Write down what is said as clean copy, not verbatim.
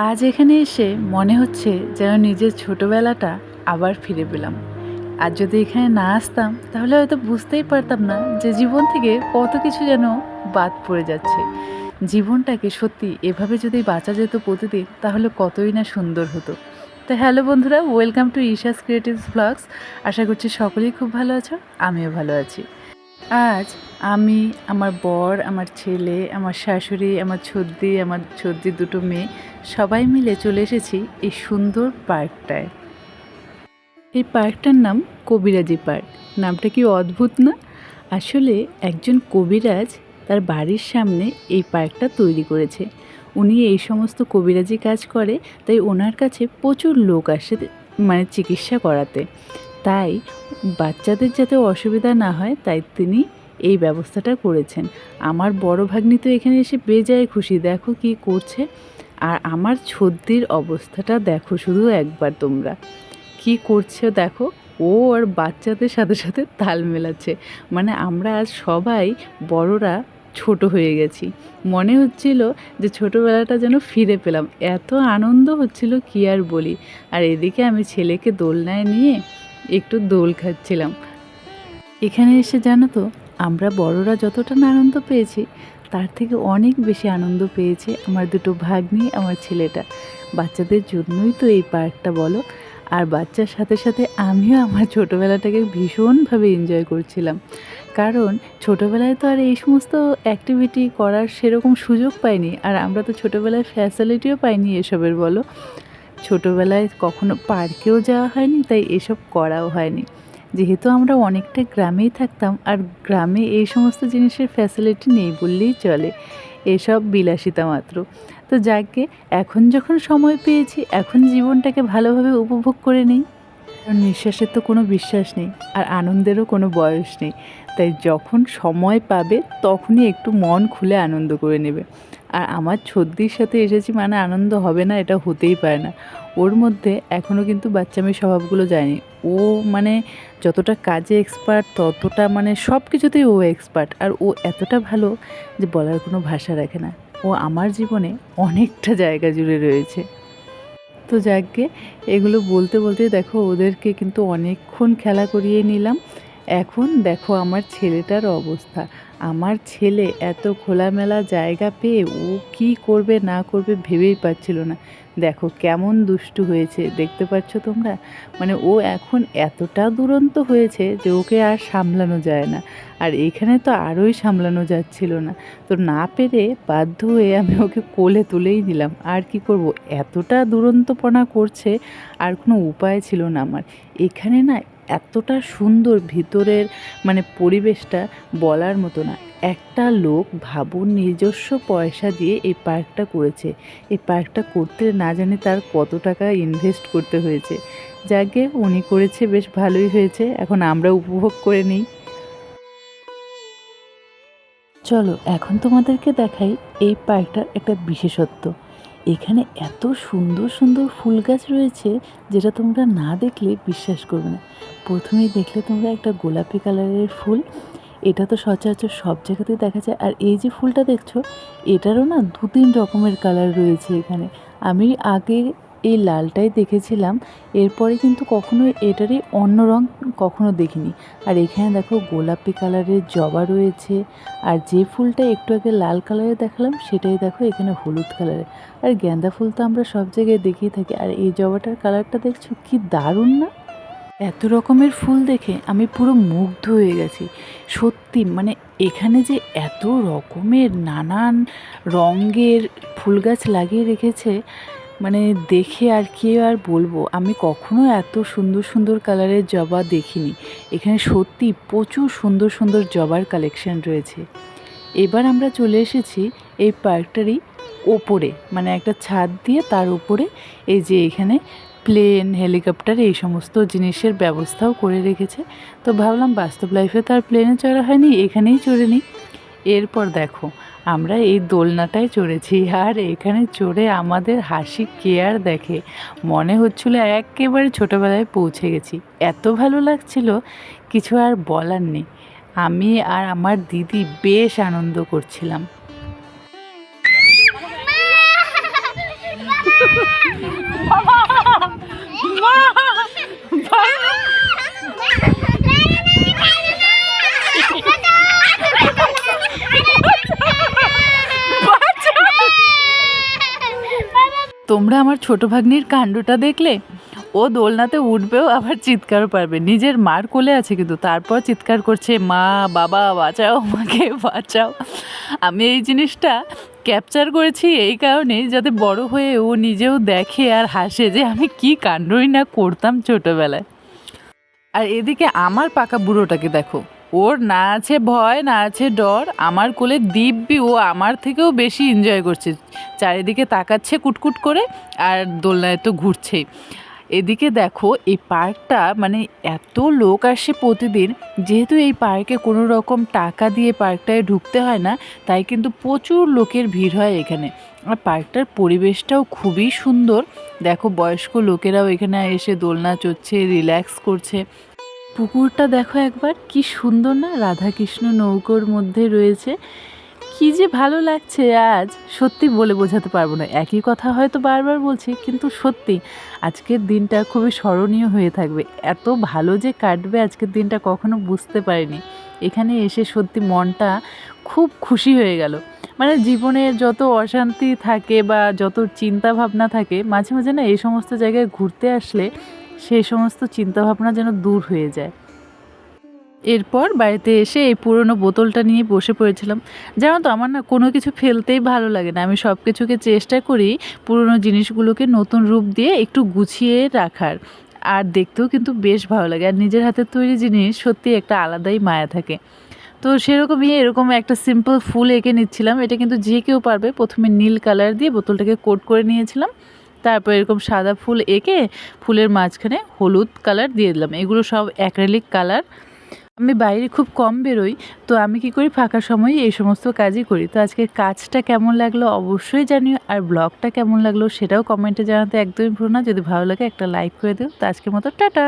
আজ এখানে এসে মনে হচ্ছে যেন নিজের ছোটোবেলাটা আবার ফিরে পেলাম। আর যদি এখানে না আসতাম তাহলে হয়তো বুঝতেই পারতাম না যে জীবন থেকে কত কিছু যেন বাদ পড়ে যাচ্ছে। জীবনটাকে সত্যি এভাবে যদি বাঁচা যেত প্রতিদিন তাহলে কতই না সুন্দর হতো। তো হ্যালো বন্ধুরা, welcome to Isha's creatives blogs. আশা করছি সকলেই খুব ভালো আছো, আমিও ভালো আছি। আজ আমি, আমার বর, আমার ছেলে, আমার শাশুড়ি, আমার ছদ্দির দুটো মেয়ে সবাই মিলে চলে এসেছি এই সুন্দর পার্কটায়। এই পার্কটার নাম কবিরাজি পার্ক। নামটা কি অদ্ভুত না? আসলে একজন কবিরাজ তার বাড়ির সামনে এই পার্কটা তৈরি করেছে। উনি এই সমস্ত কবিরাজি কাজ করে, তাই ওনার কাছে প্রচুর লোক আসে চিকিৎসা করাতে। তাই বাচ্চাদের যাতে অসুবিধা না হয় তাই তিনি এই ব্যবস্থাটা করেছেন। আমার বড় ভাগ্নি তো এখানে এসে বেজায় খুশি, দেখো কি করছে। আর আমার ছদ্দির অবস্থাটা দেখো শুধু একবার তোমরা, কি করছে দেখো। ও আর বাচ্চাদের সাথে সাথে তাল মেলাচ্ছে। মানে আমরা আজ সবাই বড়রা ছোট হয়ে গেছি। মনে হচ্ছিল যে ছোটোবেলাটা যেন ফিরে পেলাম, এত আনন্দ হচ্ছিল কি আর বলি। আর এদিকে আমি ছেলেকে দোলনায় নিয়ে একটু দোল খাচ্ছিলাম। এখানে এসে জানো তো, আমরা বড়রা যতটা না আনন্দ পেয়েছি তার থেকে অনেক বেশি আনন্দ পেয়েছে আমার দুটো ভাগ্নি, আমার ছেলেটা। বাচ্চাদের জন্যই তো এই পার্কটা বলো। আর বাচ্চার সাথে সাথে আমিও আমার ছোটোবেলাটাকে ভীষণভাবে এনজয় করছিলাম। কারণ ছোটোবেলায় তো আর এই সমস্ত অ্যাক্টিভিটি করার সেরকম সুযোগ পাইনি, আর আমরা তো ছোটোবেলায় ফ্যাসিলিটিও পাইনি এসবের বলো। ছোটোবেলায় কখনো পার্কেও যাওয়া হয়নি, তাই এসব করাও হয়নি। যেহেতু আমরা অনেকটা গ্রামেই থাকতাম, আর গ্রামে এই সমস্ত জিনিসের ফ্যাসিলিটি নেই বললেই চলে, এসব বিলাসিতা মাত্র। তো যাকে এখন যখন সময় পেয়েছি, এখন জীবনটাকে ভালোভাবে উপভোগ করে নিই। কারণ নিঃশ্বাসের তো কোনো বিশ্বাস নেই, আর আনন্দেরও কোনো বয়স নেই। তাই যখন সময় পাবে তখনই একটু মন খুলে আনন্দ করে নেবে। আর আমার ছদ্দির সাথে এসেছি মানে আনন্দ হবে না, এটা হতেই পারে না। ওর মধ্যে এখনও কিন্তু বাচ্চামি স্বভাবগুলো যায়নি। ও মানে যতটা কাজে এক্সপার্ট ততটা সব কিছুতেই ও এক্সপার্ট। আর ও এতটা ভালো যে বলার কোনো ভাষা রাখে না। ও আমার জীবনে অনেকটা জায়গা জুড়ে রয়েছে। তো যাকগে, এগুলো বলতে বলতে দেখো ওদেরকে কিন্তু অনেকক্ষণ খেলা করিয়ে নিলাম। এখন দেখো আমার ছেলেটার অবস্থা। আমার ছেলে এত খোলামেলা জায়গা পেয়ে ও কি করবে না করবে ভেবেই পাচ্ছিল না। দেখো কেমন দুষ্টু হয়েছে, দেখতে পাচ্ছ তোমরা। ও এখন এতটা দুরন্ত হয়েছে যে ওকে আর সামলানো যায় না। আর এখানে তো আরোই সামলানো যাচ্ছিল না। তো না পেরে বাধ্য হয়ে আমি ওকে কোলে তুলেই নিলাম। আর কি করব, এতটা দুরন্তপনা করছে, আর কোনো উপায় ছিল না আমার। এখানে না এতটা সুন্দর ভিতরের পরিবেশটা বলার মতো না। একটা লোক ভাবুন নিজস্ব পয়সা দিয়ে এই পার্কটা করেছে। এই পার্কটা করতে না জানি তার কত টাকা ইনভেস্ট করতে হয়েছে। যাকে উনি করেছে, বেশ ভালোই হয়েছে, এখন আমরা উপভোগ করে নিই। চলো এখন তোমাদেরকে দেখাই এই পার্কটার একটা বিশেষত্ব। এখানে এত সুন্দর সুন্দর ফুল গাছ রয়েছে যেটা তোমরা না দেখলে বিশ্বাস করবে না। প্রথমেই দেখলে তোমরা একটা গোলাপি কালারের ফুল, এটা তো সচরাচর সব জায়গাতেই দেখা যায়। আর এই যে ফুলটা দেখছো, এটারও না 2-3 রকমের কালার রয়েছে এখানে। আমি আগে এই লালটাই দেখেছিলাম, এরপরে কিন্তু কখনো এটারই অন্য রং কখনো দেখিনি। আর এখানে দেখো গোলাপি কালারের জবা রয়েছে, আর যে ফুলটা একটু আগে লাল কালারের দেখালাম সেটাই দেখো এখানে হলুদ কালারের। আর গাঁদা ফুল তো আমরা সব জায়গায় দেখেই থাকি, আর এই জবাটার কালারটা দেখছো কি দারুণ না? এত রকমের ফুল দেখে আমি পুরো মুগ্ধ হয়ে গেছি সত্যি। এখানে যে এত রকমের নানান রঙের ফুল গাছ লাগিয়ে রেখেছে, দেখে আর কি আর বলবো। আমি কখনো এত সুন্দর সুন্দর কালারের জবা দেখিনি। এখানে সত্যি প্রচুর সুন্দর সুন্দর জবার কালেকশন রয়েছে। এবার আমরা চলে এসেছি এই পার্কটারই ওপরে, একটা ছাদ দিয়ে তার উপরে এই যে এখানে প্লেন, হেলিকপ্টার এই সমস্ত জিনিসের ব্যবস্থাও করে রেখেছে। তো ভাবলাম বাস্তব লাইফে তো আর প্লেনে চড়া হয়নি, এখানেই চড়ে নিই। এরপর দেখো আমরা এই দোলনাটায় চড়েছি, আর এখানে চড়ে আমাদের হাসি কে আর দেখে। মনে হচ্ছিল একেবারে ছোটোবেলায় পৌঁছে গেছি, এত ভালো লাগছিল কিছু আর বলার নেই। আমি আর আমার দিদি বেশ আনন্দ করছিলাম। তোমরা আমার ছোট ভাগ্নির কাণ্ডটা দেখলে? ও দোলনাতে উঠবেও আবার চিৎকারও পারবে। নিজের মার কোলে আছে কিন্তু তারপর চিৎকার করছে, মা বাবা বাঁচাও, আমাকে বাঁচাও। আমি এই জিনিসটা ক্যাপচার করেছি এই কারণে, যাতে বড় হয়ে ও নিজেও দেখে আর হাসে যে আমি কি কাণ্ডই না করতাম ছোটোবেলায়। আর এদিকে আমার পাকা বুড়োটাকে দেখো, ওর না আছে ভয় না আছে ডর, আমার কোলে দিব্যি ও আমার থেকেও বেশি এনজয় করছে, চারিদিকে তাকাচ্ছে কুটকুট করে আর দোলনায় তো ঘুরছেই। এদিকে দেখো এই পার্কটা মানে এত লোক আসে প্রতিদিন, যেহেতু এই পার্কে কোনো রকম টাকা দিয়ে পার্কটায় ঢুকতে হয় না, তাই কিন্তু প্রচুর লোকের ভিড় হয় এখানে। আর পার্কটার পরিবেশটাও খুবই সুন্দর। দেখো বয়স্ক লোকেরাও এখানে এসে দোলনা চড়ছে, রিল্যাক্স করছে। পুকুরটা দেখো একবার, কি সুন্দর না, রাধাকৃষ্ণ নৌকোর মধ্যে রয়েছে। কি যে ভালো লাগছে আজ, সত্যি বলে বোঝাতে পারবো না। একই কথা হয়তো বারবার বলছি, কিন্তু সত্যি আজকের দিনটা খুবই স্মরণীয় হয়ে থাকবে। এত ভালো যে কাটবে আজকের দিনটা কখনো বুঝতে পারিনি। এখানে এসে সত্যি মনটা খুব খুশি হয়ে গেল। মানে জীবনের যত অশান্তি থাকে বা যত চিন্তা ভাবনা থাকে, মাঝে মাঝে না এই সমস্ত জায়গায় ঘুরতে আসলে সেই সমস্ত চিন্তাভাবনা যেন দূর হয়ে যায়। এরপর বাড়িতে এসে এই পুরনো বোতলটা নিয়ে বসে পড়েছিলাম। জানো তো আমার না কোনো কিছু ফেলতেই ভালো লাগে না, আমি সব কিছুকে চেষ্টা করি পুরনো জিনিসগুলোকে নতুন রূপ দিয়ে একটু গুছিয়ে রাখার। আর দেখতেও কিন্তু বেশ ভালো লাগে, আর নিজের হাতের তৈরি জিনিস সত্যি একটা আলাদাই মায়া থাকে। তো সেরকমই এরকম একটা সিম্পল ফুল এঁকে নিচ্ছিলাম। এটা কিন্তু যে কেউ পারবে। প্রথমে নীল কালার দিয়ে বোতলটাকে কোট করে নিয়েছিলাম, তারপর এরকম সাদা ফুল এঁকে ফুলের মাঝখানে হলুদ কালার দিয়ে দিলাম। এগুলো সব অ্যাক্রিলিক কালার। আমি বাইরে খুব কম বেরোই, তো আমি কি করি ফাঁকা সময়ে এই সমস্ত কাজই করি। তো আজকের কাজটা কেমন লাগলো অবশ্যই জানিও, আর ব্লগটা কেমন লাগলো সেটাও কমেন্টে জানাতে একদমই ভুলো না। যদি ভালো লাগে একটা লাইক করে দিও। তো আজকের মতো টাটা।